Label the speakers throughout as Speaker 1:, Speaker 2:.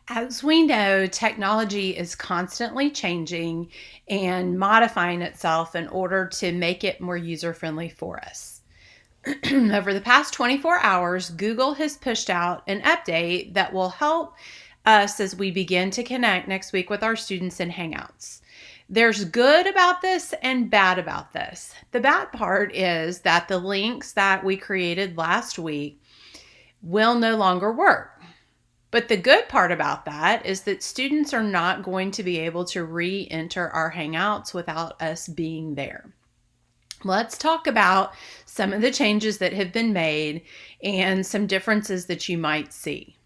Speaker 1: As we know, technology is constantly changing and modifying itself in order to make it more user-friendly for us. Over the past 24 hours, Google has pushed out an update that will help us as we begin to connect next week with our students in Hangouts. There's good about this and bad about this. The bad part is that the links that we created last week will no longer work. But the good part about that is that students are not going to be able to re-enter our Hangouts without us being there. Let's talk about some of the changes that have been made and some differences that you might see.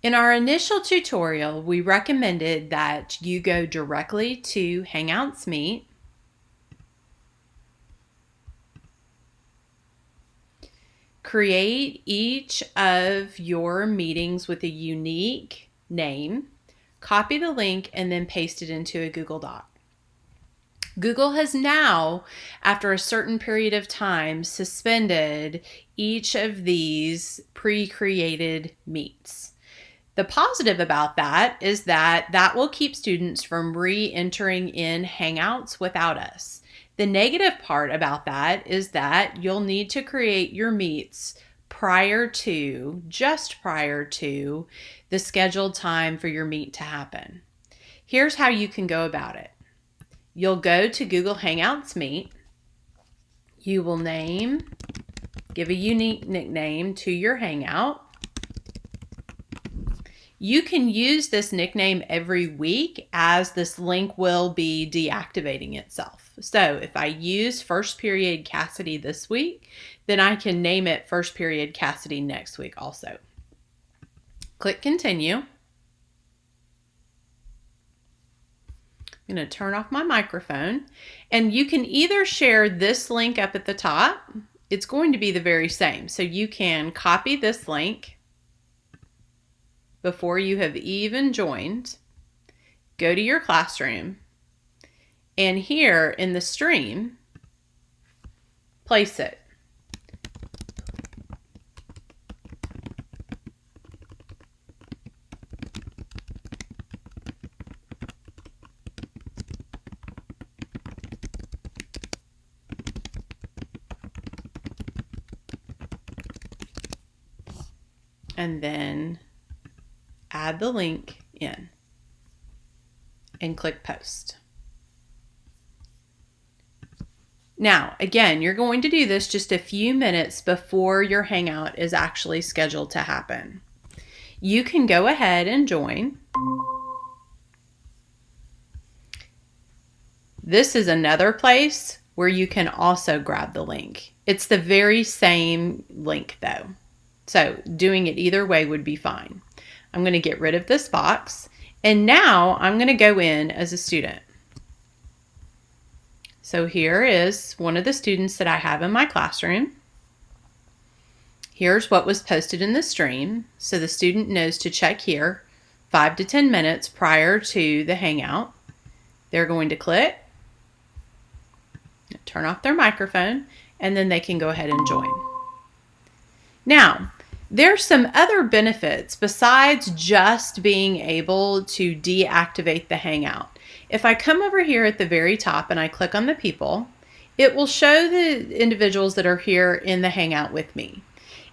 Speaker 1: In our initial tutorial, we recommended that you go directly to Hangouts Meet, create each of your meetings with a unique name, copy the link, and then paste it into a Google Doc. Google has now, after a certain period of time, suspended each of these pre-created meets. The positive about that is that will keep students from re-entering in Hangouts without us. The negative part about that is that you'll need to create your meets just prior to the scheduled time for your meet to happen. Here's how you can go about it. You'll go to Google Hangouts Meet. You will give a unique nickname to your Hangout. You can use this nickname every week as this link will be deactivating itself. So if I use First Period Cassidy this week, then I can name it First Period Cassidy next week also. Click Continue. I'm going to turn off my microphone, and you can either share this link up at the top. It's going to be the very same. So you can copy this link before you have even joined, go to your classroom, and here in the stream, place it. And then add the link in and click Post. Now, again, you're going to do this just a few minutes before your Hangout is actually scheduled to happen. You can go ahead and join. This is another place where you can also grab the link. It's the very same link though. So doing it either way would be fine. I'm going to get rid of this box, and now I'm going to go in as a student. So here is one of the students that I have in my classroom. Here's what was posted in the stream. So the student knows to check here 5 to 10 minutes prior to the Hangout. They're going to click, turn off their microphone, and then they can go ahead and join. Now, there's some other benefits besides just being able to deactivate the Hangout. If I come over here at the very top and I click on the people, it will show the individuals that are here in the Hangout with me.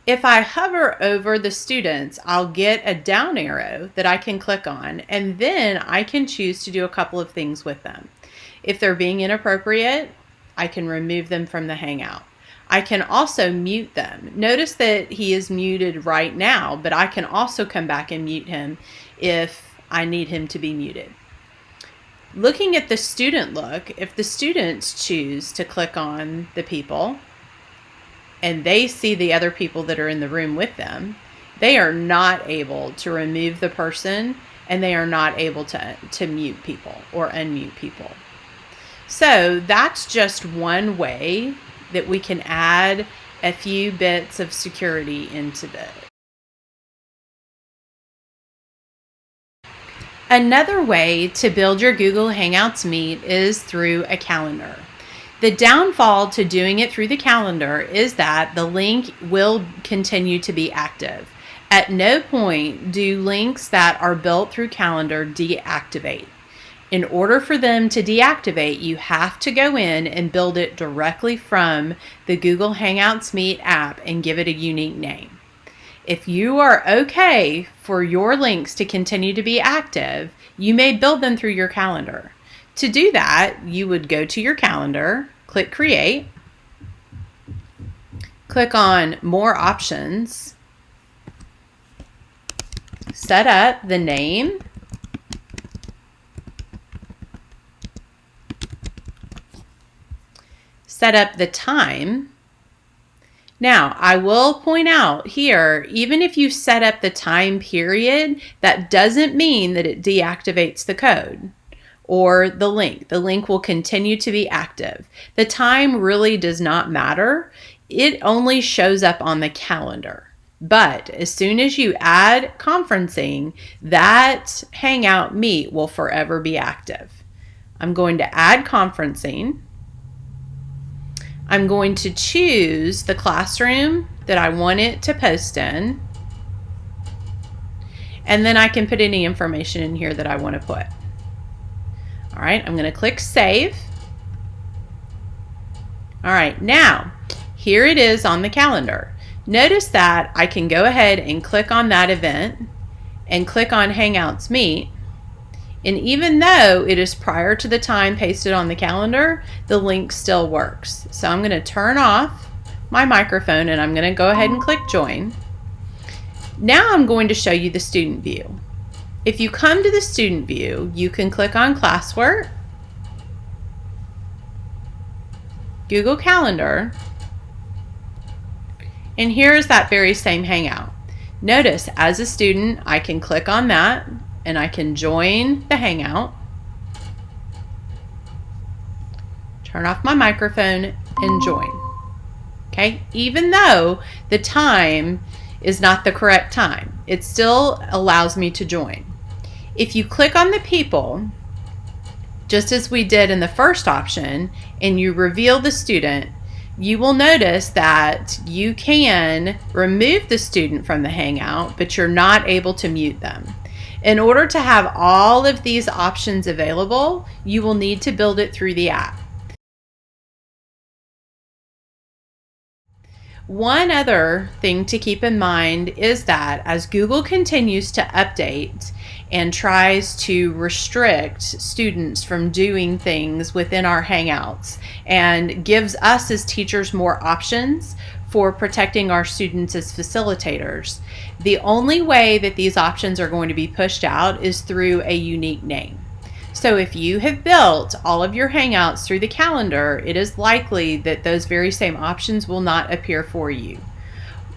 Speaker 1: If I hover over the students, I'll get a down arrow that I can click on, and then I can choose to do a couple of things with them. If they're being inappropriate, I can remove them from the Hangout. I can also mute them. Notice that he is muted right now, but I can also come back and mute him if I need him to be muted. Looking at the student look, if the students choose to click on the people and they see the other people that are in the room with them, they are not able to remove the person, and they are not able to mute people or unmute people. So that's just one way that we can add a few bits of security into this. Another way to build your Google Hangouts Meet is through a calendar. The downfall to doing it through the calendar is that the link will continue to be active. At no point do links that are built through calendar deactivate. In order for them to deactivate, you have to go in and build it directly from the Google Hangouts Meet app and give it a unique name. If you are okay for your links to continue to be active, you may build them through your calendar. To do that, you would go to your calendar, click Create, click on More Options, set up the name, set up the time. Now, I will point out here, even if you set up the time period, that doesn't mean that it deactivates the code or the link. The link will continue to be active. The time really does not matter. It only shows up on the calendar. But as soon as you add conferencing, that Hangout Meet will forever be active. I'm going to add conferencing. I'm going to choose the classroom that I want it to post in. And then I can put any information in here that I want to put. All right, I'm going to click Save. All right, now here it is on the calendar. Notice that I can go ahead and click on that event and click on Hangouts Meet. And even though it is prior to the time pasted on the calendar, the link still works. So I'm going to turn off my microphone and I'm going to go ahead and click Join. Now I'm going to show you the student view. If you come to the student view, you can click on Classwork, Google Calendar, and here is that very same Hangout. Notice as a student, I can click on that and I can join the Hangout, turn off my microphone and join. Okay, even though the time is not the correct time, it still allows me to join. If you click on the people, just as we did in the first option, and you reveal the student, you will notice that you can remove the student from the Hangout, but you're not able to mute them. In order to have all of these options available, you will need to build it through the app. One other thing to keep in mind is that as Google continues to update and tries to restrict students from doing things within our Hangouts and gives us as teachers more options for protecting our students as facilitators, the only way that these options are going to be pushed out is through a unique name. So if you have built all of your Hangouts through the calendar, it is likely that those very same options will not appear for you.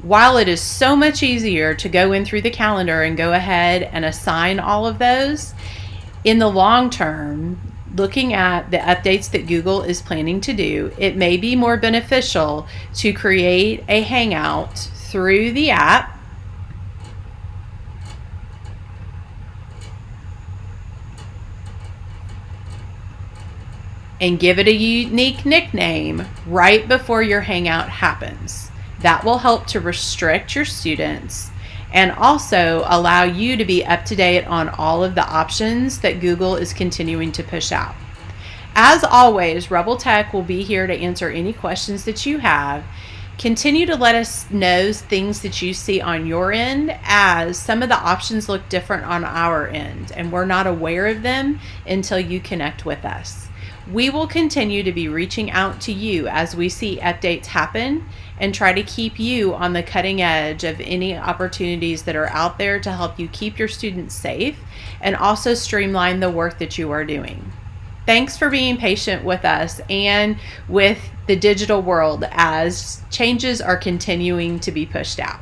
Speaker 1: While it is so much easier to go in through the calendar and go ahead and assign all of those, in the long term, looking at the updates that Google is planning to do, it may be more beneficial to create a Hangout through the app and give it a unique nickname right before your Hangout happens. That will help to restrict your students and also allow you to be up to date on all of the options that Google is continuing to push out. As always, Rebel Tech will be here to answer any questions that you have. Continue to let us know things that you see on your end, as some of the options look different on our end and we're not aware of them until you connect with us. We will continue to be reaching out to you as we see updates happen and try to keep you on the cutting edge of any opportunities that are out there to help you keep your students safe and also streamline the work that you are doing. Thanks for being patient with us and with the digital world as changes are continuing to be pushed out.